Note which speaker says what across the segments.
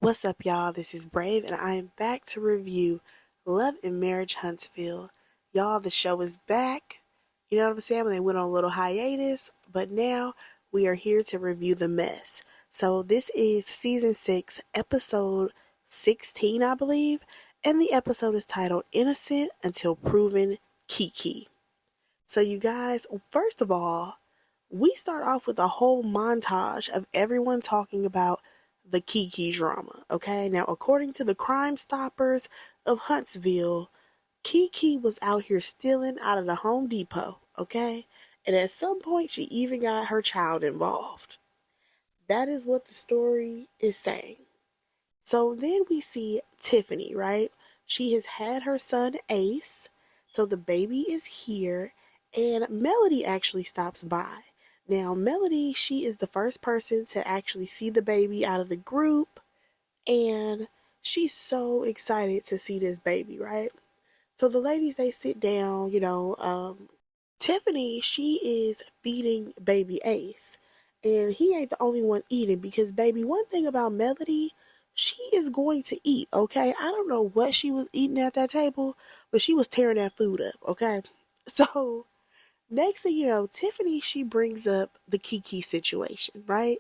Speaker 1: What's up, y'all? This is Brave, and I am back to review Love and Marriage Huntsville. Y'all, the show is back. You know what I'm saying? They went on a little hiatus, but now we are here to review the mess. So, this is season 6, episode 16, I believe, and the episode is titled Innocent Until Proven Keke. So, you guys, first of all, we start off with a whole montage of everyone talking about the Keke drama, okay? Now, according to the Crime Stoppers of Huntsville, Keke was out here stealing out of the Home Depot, okay? And at some point, she even got her child involved. That is what the story is saying. So then we see Tiffany, right? She has had her son Ace, so the baby is here, and Melody actually stops by. Now, Melody, she is the first person to actually see the baby out of the group, and she's so excited to see this baby, right? So the ladies, they sit down, Tiffany, she is feeding baby Ace, and he ain't the only one eating because, baby, one thing about Melody, she is going to eat, okay? I don't know what she was eating at that table, but she was tearing that food up, okay? So next thing you know, Tiffany, she brings up the Keke situation, right?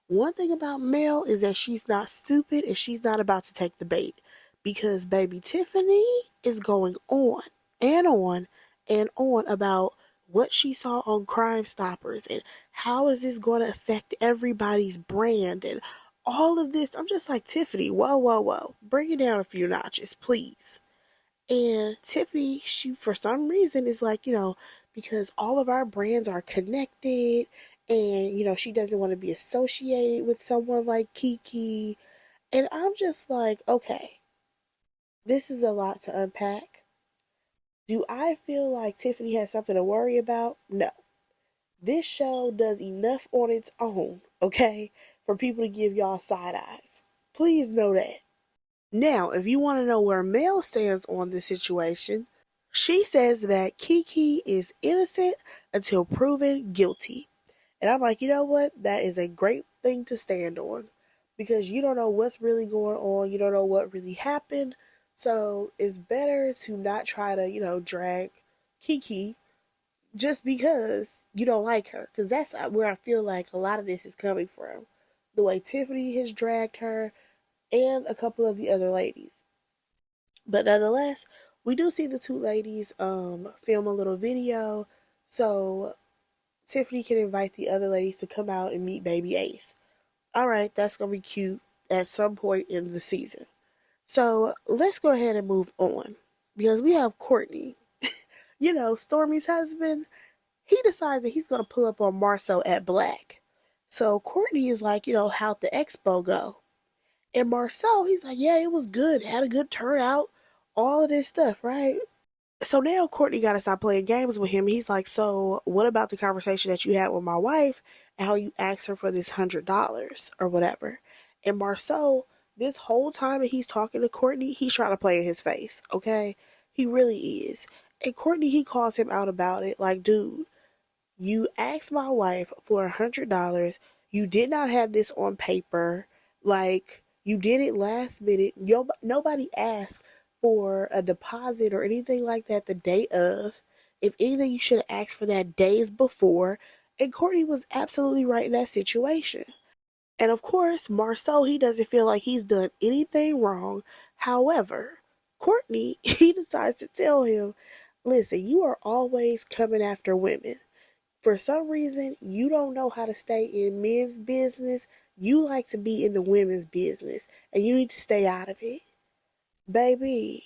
Speaker 1: One thing about Mel is that she's not stupid and she's not about to take the bait because baby Tiffany is going on and on and on about what she saw on Crime Stoppers and how is this going to affect everybody's brand and all of this. I'm just like, Tiffany, whoa, whoa, whoa. Bring it down a few notches, please. And Tiffany, she for some reason is like, because all of our brands are connected and, she doesn't want to be associated with someone like Keke. And I'm just like, okay, this is a lot to unpack. Do I feel like Tiffany has something to worry about? No. This show does enough on its own, okay, for people to give y'all side eyes. Please know that. Now, if you want to know where Mel stands on this situation, she says that Keke is innocent until proven guilty. And I'm like, you know what? That is a great thing to stand on because you don't know what's really going on. You don't know what really happened. So it's better to not try to, drag Keke just because you don't like her. Because that's where I feel like a lot of this is coming from. The way Tiffany has dragged her and a couple of the other ladies. But nonetheless, we do see the two ladies film a little video so Tiffany can invite the other ladies to come out and meet baby Ace. Alright, that's going to be cute at some point in the season. So let's go ahead and move on. Because we have Courtney, Stormy's husband. He decides that he's going to pull up on Marceau at Black. So Courtney is like, how'd the expo go? And Marceau, he's like, yeah, it was good. Had a good turnout. All of this stuff, right? So now Courtney got to stop playing games with him. He's like, so what about the conversation that you had with my wife and how you asked her for this $100 or whatever? And Marceau, this whole time that he's talking to Courtney, he's trying to play in his face, okay? He really is. And Courtney, he calls him out about it. Like, dude, you asked my wife for $100. You did not have this on paper. Like, you did it last minute. Nobody asked for a deposit or anything like that the day of. If anything, you should have asked for that days before. And Courtney was absolutely right in that situation. And of course, Marceau, he doesn't feel like he's done anything wrong. However, Courtney, he decides to tell him, listen, you are always coming after women. For some reason, you don't know how to stay in men's business. You like to be in the women's business, and you need to stay out of it. Baby,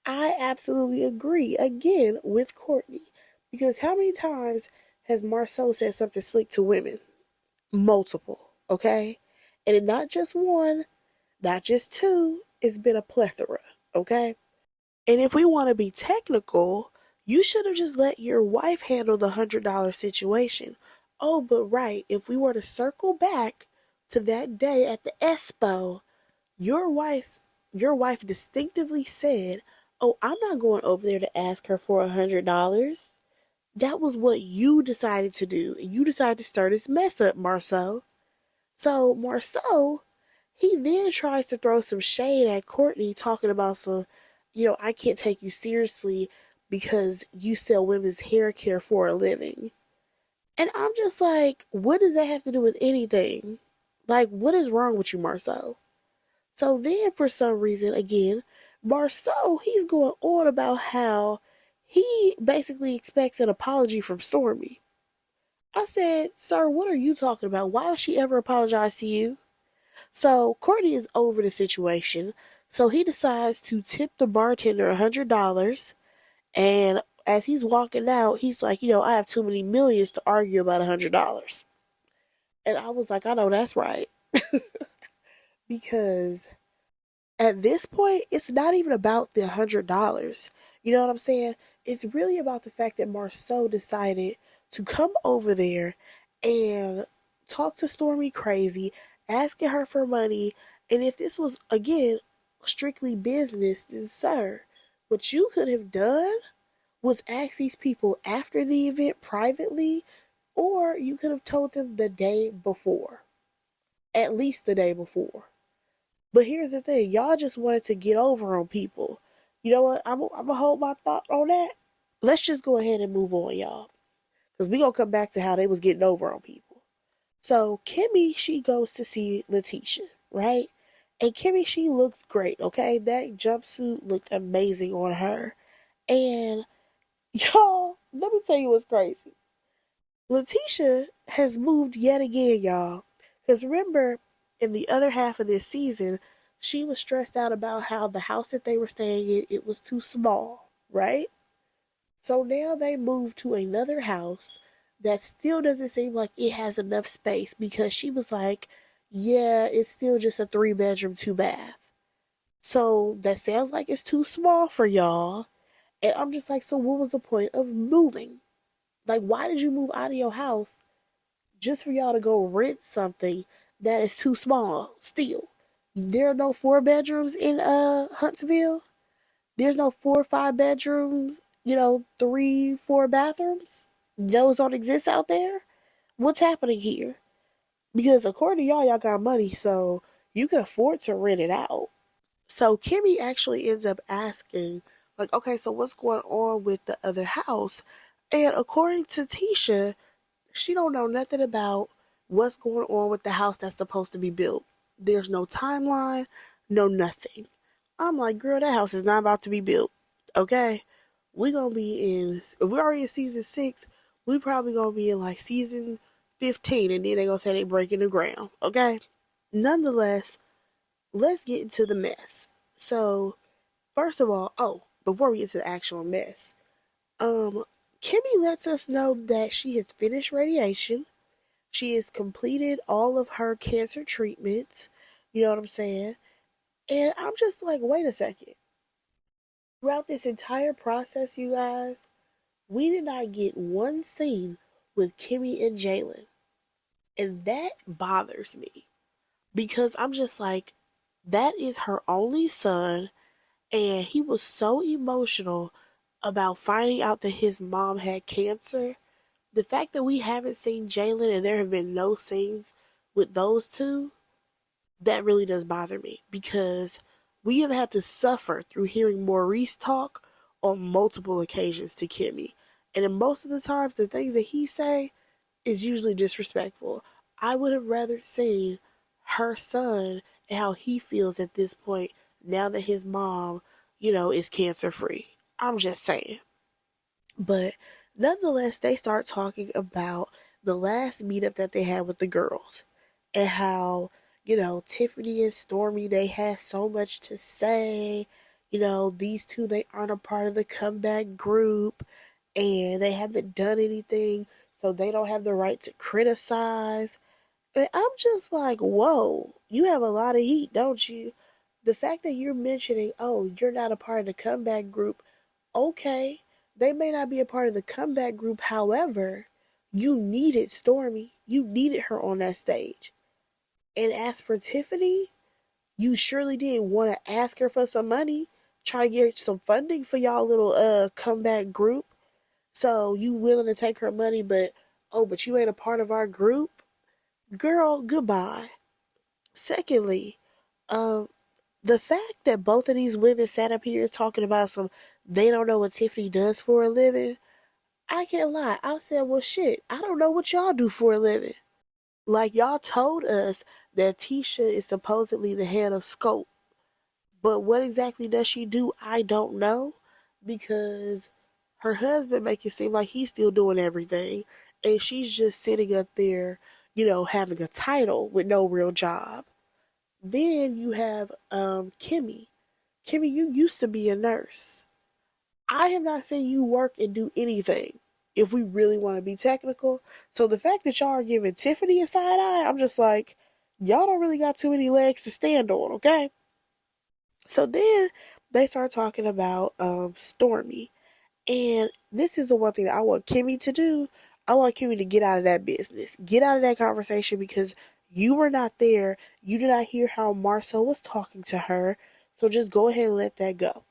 Speaker 1: I absolutely agree, again, with Courtney. Because how many times has Marceau said something slick to women? Multiple, okay? And not just one, not just two, it's been a plethora, okay? And if we want to be technical, you should have just let your wife handle the $100 situation. Oh, but right, if we were to circle back to that day at the expo, your wife distinctively said, oh, I'm not going over there to ask her for $100. That was what you decided to do. And you decided to stir this mess up, Marceau. So Marceau, He then tries to throw some shade at Courtney, talking about some, I can't take you seriously because you sell women's hair care for a living. And I'm just like, what does that have to do with anything? Like, what is wrong with you, Marceau? So then, for some reason, again, Marceau, he's going on about how he basically expects an apology from Stormy. I said, sir, what are you talking about? Why would she ever apologize to you? So Courtney is over the situation. So he decides to tip the bartender $100. And as he's walking out, he's like, I have too many millions to argue about $100. And I was like, I know that's right. Because at this point, it's not even about the $100. You know what I'm saying? It's really about the fact that Marceau decided to come over there and talk to Stormy crazy, asking her for money. And if this was, again, strictly business, then, sir, what you could have done was ask these people after the event privately, or you could have told them the day before. At least the day before. But here's the thing, y'all just wanted to get over on people. You know what? I'm going to hold my thought on that. Let's just go ahead and move on, y'all. Because we going to come back to how they was getting over on people. So Kimmy, she goes to see Letitia, right? And Kimmy, she looks great, okay? That jumpsuit looked amazing on her. And y'all, let me tell you what's crazy. Letitia has moved yet again, y'all. Because remember, in the other half of this season, she was stressed out about how the house that they were staying in, it was too small, right? So now they moved to another house that still doesn't seem like it has enough space, because she was like, yeah, it's still just a 3-bedroom, 2-bath. So that sounds like it's too small for y'all. And I'm just like, so what was the point of moving? Like, why did you move out of your house just for y'all to go rent something that is too small still? There are no 4 bedrooms in Huntsville. There's no 4 or 5 bedrooms, 3, 4 bathrooms. Those don't exist out there. What's happening here? Because according to y'all got money, so you can afford to rent it out. So Kimmy actually ends up asking, like, okay, so what's going on with the other house? And according to Tisha, she don't know nothing about what's going on with the house that's supposed to be built. There's no timeline, no nothing. I'm like, girl, that house is not about to be built. Okay? We gonna be in, if we're already in season 6, we probably gonna be in like season 15, and then they gonna say they breaking the ground. Okay? Nonetheless, let's get into the mess. So, first of all, before we get to the actual mess, Kimmy lets us know that she has finished radiation. She has completed all of her cancer treatments. You know what I'm saying? And I'm just like, wait a second. Throughout this entire process, you guys, we did not get one scene with Kimmy and Jalen. And that bothers me. Because I'm just like, that is her only son. And he was so emotional about finding out that his mom had cancer. The fact that we haven't seen Jalen and there have been no scenes with those two, that really does bother me, because we have had to suffer through hearing Maurice talk on multiple occasions to Kimmy. And in most of the times, the things that he say is usually disrespectful. I would have rather seen her son and how he feels at this point now that his mom, is cancer free. I'm just saying. But nonetheless, they start talking about the last meetup that they had with the girls, and how, Tiffany and Stormy, they had so much to say. These two, they aren't a part of the comeback group, and they haven't done anything, so they don't have the right to criticize. And I'm just like, whoa, you have a lot of heat, don't you? The fact that you're mentioning, oh, you're not a part of the comeback group, okay, they may not be a part of the comeback group. However, you needed Stormy. You needed her on that stage. And as for Tiffany, you surely did want to ask her for some money, try to get some funding for y'all little comeback group. So you willing to take her money, but you ain't a part of our group? Girl, goodbye. Secondly, Um, the fact that both of these women sat up here talking about some they don't know what Tiffany does for a living, I can't lie. I said, well, shit, I don't know what y'all do for a living. Like, y'all told us that Tisha is supposedly the head of Scope, but what exactly does she do? I don't know, because her husband make it seem like he's still doing everything, and she's just sitting up there, having a title with no real job. Then you have Kimmy. Kimmy, you used to be a nurse. I have not seen you work and do anything, if we really want to be technical. So the fact that y'all are giving Tiffany a side eye, I'm just like, y'all don't really got too many legs to stand on, okay? So then they start talking about Stormy. And this is the one thing that I want Kimmy to do. I want Kimmy to get out of that business. Get out of that conversation, because you were not there. You did not hear how Marcel was talking to her. So just go ahead and let that go.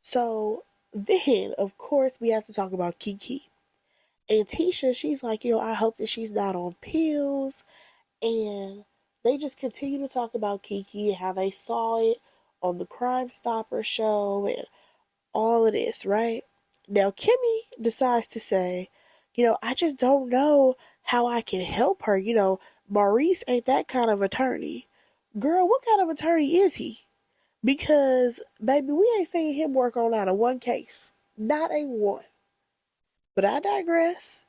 Speaker 1: So then, of course, we have to talk about Keke. And Tisha, she's like, I hope that she's not on pills. And they just continue to talk about Keke and how they saw it on the Crime Stopper show and all of this, right? Now, Kimmy decides to say, I just don't know how I can help her. Maurice ain't that kind of attorney. Girl, what kind of attorney is he? Because, baby, we ain't seen him work on not a one case. Not a one. But I digress.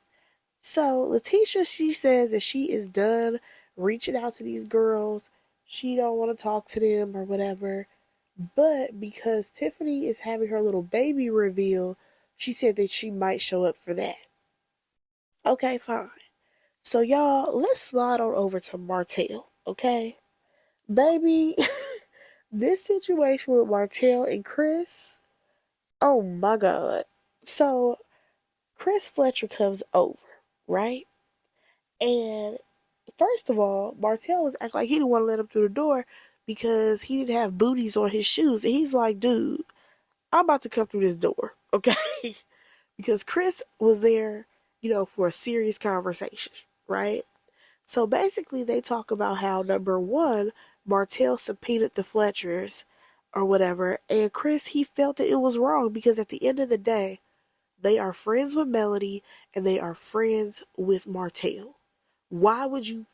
Speaker 1: So, Letitia, she says that she is done reaching out to these girls. She don't want to talk to them or whatever. But because Tiffany is having her little baby reveal, she said that she might show up for that. Okay, fine. So, y'all, let's slide on over to Martell, okay? Baby, this situation with Martell and Chris, oh my God. So, Chris Fletcher comes over, right? And first of all, Martell was acting like he didn't want to let him through the door because he didn't have booties on his shoes. And he's like, dude, I'm about to come through this door, okay? Because Chris was there, for a serious conversation, right? So basically, they talk about how, number one, Martell subpoenaed the Fletchers or whatever, and Chris, he felt that it was wrong because at the end of the day, they are friends with Melody and they are friends with Martell. Why would you,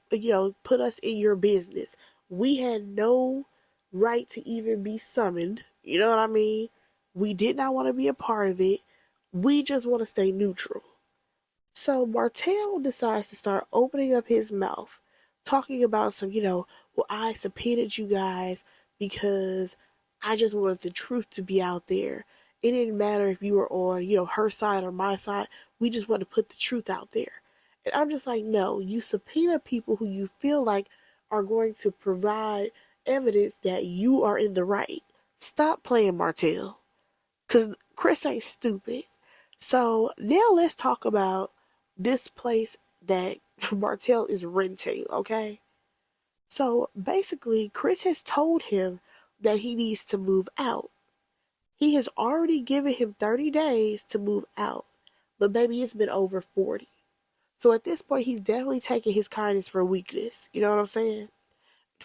Speaker 1: put us in your business? We had no right to even be summoned. You know what I mean? We did not want to be a part of it. We just want to stay neutral. So Martell decides to start opening up his mouth, talking about some, well, I subpoenaed you guys because I just wanted the truth to be out there. It didn't matter if you were on, her side or my side. We just want to put the truth out there. And I'm just like, no, you subpoena people who you feel like are going to provide evidence that you are in the right. Stop playing, Martell. Because Chris ain't stupid. So now let's talk about this place that Martell is renting, okay? So basically, Chris has told him that he needs to move out. He has already given him 30 days to move out, but baby, it's been over 40. So at this point, he's definitely taking his kindness for weakness. You know what I'm saying?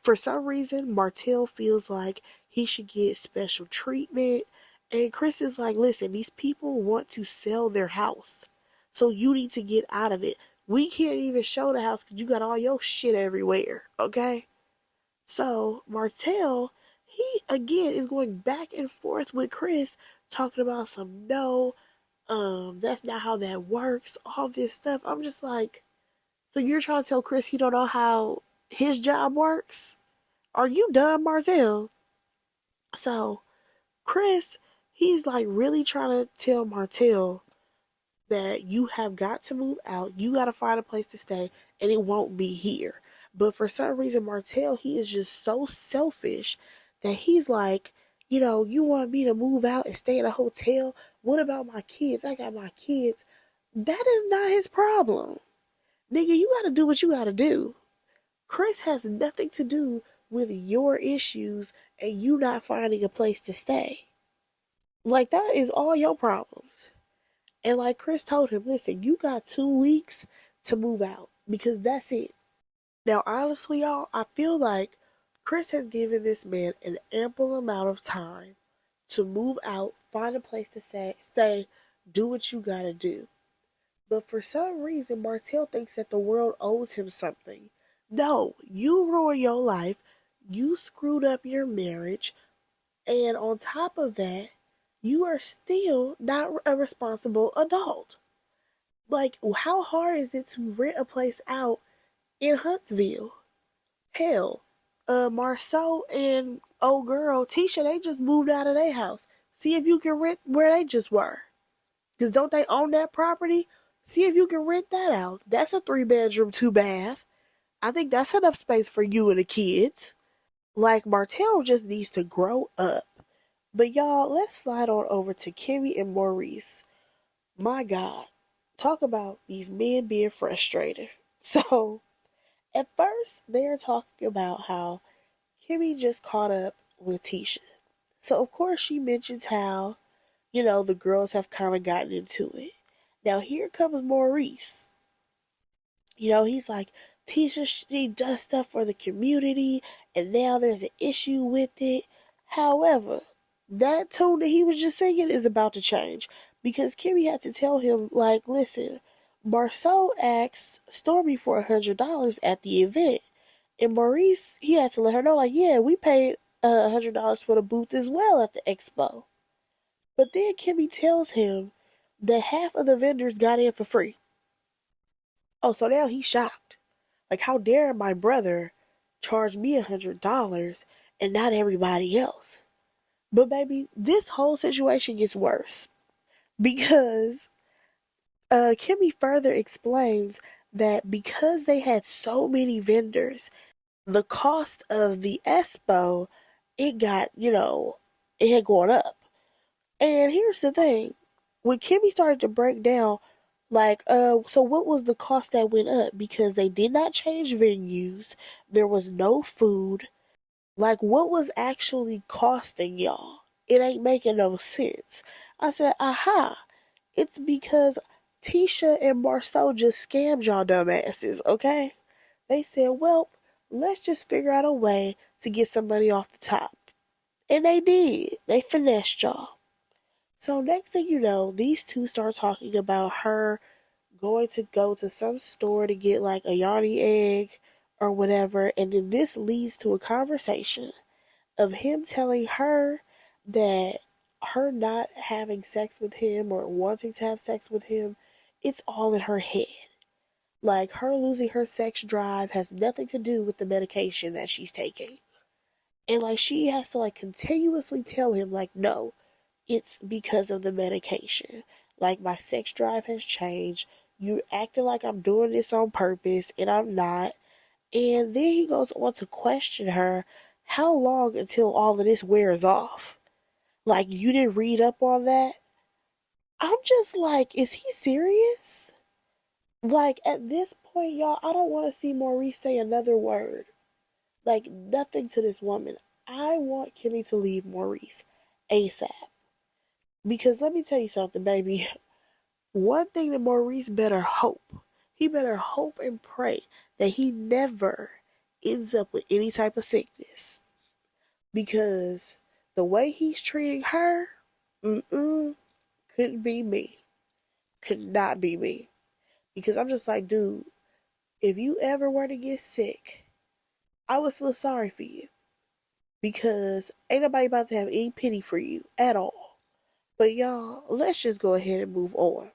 Speaker 1: For some reason, Martell feels like he should get special treatment. And Chris is like, listen, these people want to sell their house. So you need to get out of it. We can't even show the house because you got all your shit everywhere. Okay? So Martell, he again is going back and forth with Chris, talking about some no, that's not how that works, all this stuff. I'm just like, so you're trying to tell Chris he don't know how his job works? Are you done, Martell? So Chris, he's like really trying to tell Martell that you have got to move out, you got to find a place to stay, and it won't be here. But for some reason, Martell, he is just so selfish that he's like, you want me to move out and stay in a hotel? What about my kids? I got my kids. That is not his problem. Nigga, you got to do what you got to do. Chris has nothing to do with your issues and you not finding a place to stay. Like, that is all your problems. And like Chris told him, listen, you got 2 weeks to move out because that's it. Now, honestly, y'all, I feel like Chris has given this man an ample amount of time to move out, find a place to stay, do what you gotta do. But for some reason, Martell thinks that the world owes him something. No, you ruined your life, you screwed up your marriage, and on top of that, you are still not a responsible adult. Like, how hard is it to rent a place out in Huntsville? Hell, Marceau and old girl Tisha, they just moved out of their house. See if you can rent where they just were. Because don't they own that property? See if you can rent that out. That's a 3-bedroom, 2-bath. I think that's enough space for you and the kids. Like, Martell just needs to grow up. But y'all, let's slide on over to Kimmy and Maurice. My God, talk about these men being frustrated. So, at first, they're talking about how Kimmy just caught up with Tisha. So, of course, she mentions how, the girls have kind of gotten into it. Now, here comes Maurice. He's like, Tisha, she does stuff for the community, and now there's an issue with it. However, that tone that he was just singing is about to change because Kimmy had to tell him, like, listen, Marceau asked Stormy for $100 at the event, and Maurice, he had to let her know, like, yeah, we paid $100 for the booth as well at the expo. But then Kimmy tells him that half of the vendors got in for free. Oh, so now he's shocked. Like, how dare my brother charge me $100 and not everybody else? But baby, this whole situation gets worse because Kimmy further explains that because they had so many vendors, the cost of the expo, it got, it had gone up. And here's the thing. When Kimmy started to break down, like, so what was the cost that went up? Because they did not change venues. There was no food. Like, what was actually costing y'all? It ain't making no sense. I said, aha. It's because Tisha and Marceau just scammed y'all dumbasses, okay? They said, well, let's just figure out a way to get some money off the top. And they did. They finessed y'all. So next thing you know, these two start talking about her going to go to some store to get like a yarny egg or whatever. And then this leads to a conversation of him telling her that her not having sex with him or wanting to have sex with him, it's all in her head. Like, her losing her sex drive has nothing to do with the medication that she's taking. And like, she has to like continuously tell him, like, no, it's because of the medication. Like, my sex drive has changed. You're acting like I'm doing this on purpose, and I'm not. And then he goes on to question her, how long until all of this wears off? Like, you didn't read up on that? I'm just like, is he serious? Like, at this point, y'all, I don't want to see Maurice say another word. Like, nothing to this woman. I want Kimmy to leave Maurice ASAP. Because let me tell you something, baby. One thing that Maurice better hope, he better hope and pray that he never ends up with any type of sickness. Because the way he's treating her, couldn't be me. Could not be me. Because I'm just like, dude, if you ever were to get sick, I would feel sorry for you. Because ain't nobody about to have any pity for you at all. But y'all, let's just go ahead and move on.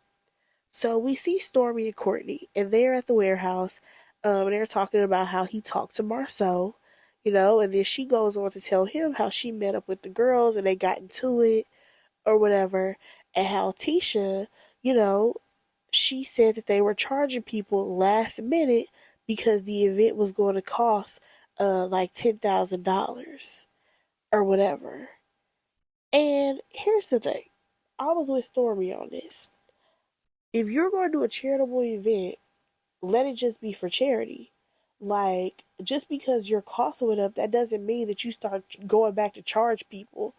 Speaker 1: So we see Stormy and Courtney, and they're at the warehouse, and they're talking about how he talked to Marceau, and then she goes on to tell him how she met up with the girls and they got into it or whatever, and how Tisha, she said that they were charging people last minute because the event was going to cost like $10,000 or whatever. And here's the thing. I was with Stormy on this. If you're going to do a charitable event, let it just be for charity. Like, just because your costs went up, that doesn't mean that you start going back to charge people.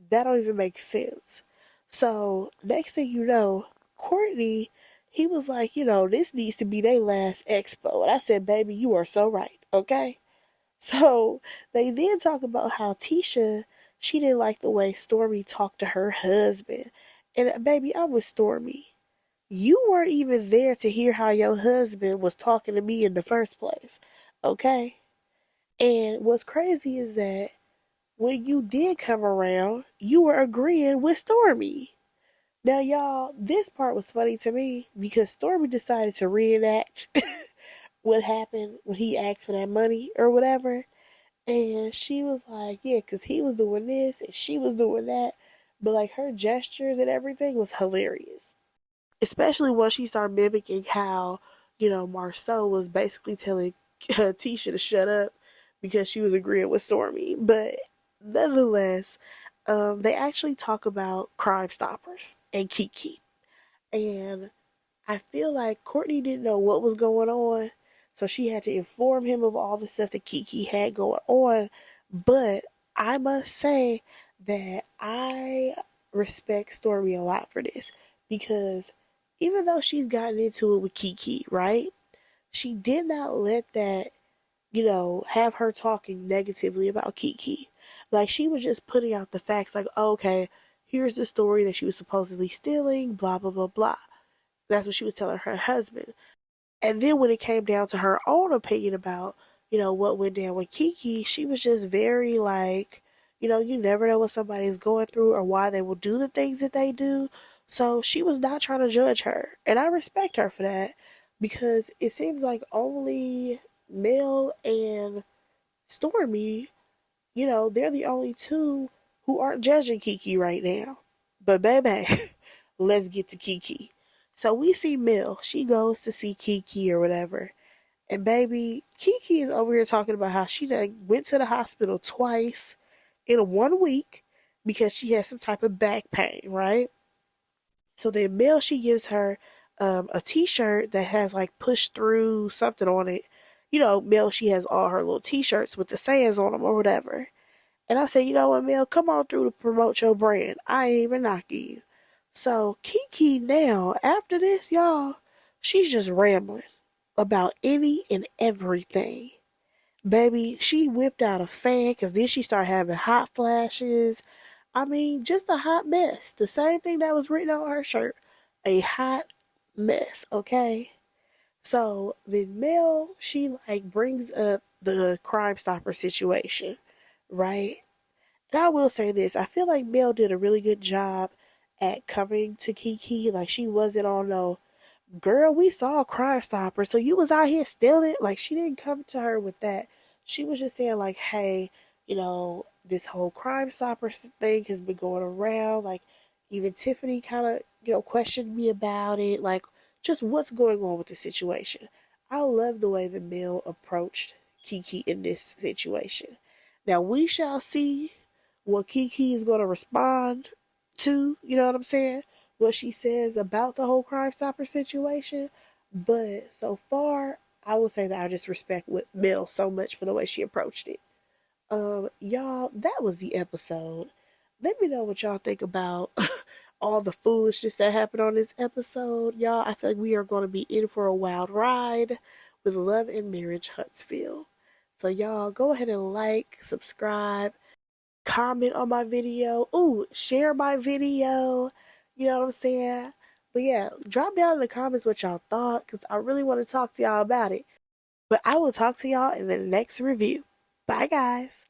Speaker 1: That don't even make sense. So, next thing you know, Courtney, he was like, this needs to be their last expo. And I said, baby, you are so right, okay? So they then talk about how Tisha, she didn't like the way Stormy talked to her husband. And baby, I'm with Stormy. You weren't even there to hear how your husband was talking to me in the first place. Okay? And what's crazy is that when you did come around, you were agreeing with Stormy. Now, y'all, this part was funny to me because Stormy decided to reenact what happened when he asked for that money or whatever. And she was like, yeah, because he was doing this and she was doing that. But like her gestures and everything was hilarious. Especially once she started mimicking how, Marceau was basically telling Tisha to shut up because she was agreeing with Stormy. But nonetheless, they actually talk about Crime Stoppers and Keke. And I feel like Courtney didn't know what was going on, so she had to inform him of all the stuff that Keke had going on. But I must say that I respect Stormy a lot for this because even though she's gotten into it with Keke, right? She did not let that, have her talking negatively about Keke. Like she was just putting out the facts like, oh, okay, here's the story that she was supposedly stealing, blah, blah, blah, blah. That's what she was telling her husband. And then when it came down to her own opinion about, what went down with Keke, she was just very like, you never know what somebody's going through or why they will do the things that they do. So she was not trying to judge her. And I respect her for that because it seems like only Mel and Stormy, they're the only two who aren't judging Keke right now. But baby, let's get to Keke. So we see Mel. She goes to see Keke or whatever. And baby, Keke is over here talking about how she done went to the hospital twice in 1 week because she has some type of back pain, right? So then Mel, she gives her a t-shirt that has like push through something on it. Mel, she has all her little t-shirts with the sayings on them or whatever. And I said, you know what, Mel, come on through to promote your brand. I ain't even knocking you. So Keke now, after this, y'all, she's just rambling about any and everything. Baby, she whipped out a fan because then she started having hot flashes. I mean, just a hot mess. The same thing that was written on her shirt. A hot mess, okay? So then Mel, she like brings up the Crime Stopper situation, right? And I will say this, I feel like Mel did a really good job at coming to Keke. Like she wasn't on no, girl, we saw a Crime Stopper, so you was out here stealing. Like she didn't come to her with that. She was just saying like, hey, this whole Crime Stopper thing has been going around. Like even Tiffany kind of, questioned me about it. Like just what's going on with the situation. I love the way the Mel approached Keke in this situation. Now we shall see what Keke is going to respond to, you know what I'm saying? What she says about the whole Crime Stopper situation. But so far, I will say that I just respect with Mel so much for the way she approached it. Y'all, that was the episode. Let me know what y'all think about all the foolishness that happened on this episode. Y'all, I feel like we are going to be in for a wild ride with Love and Marriage Huntsville. So y'all, go ahead and like, subscribe, comment on my video. Ooh, share my video. You know what I'm saying? But yeah, drop down in the comments what y'all thought because I really want to talk to y'all about it. But I will talk to y'all in the next review. Bye, guys.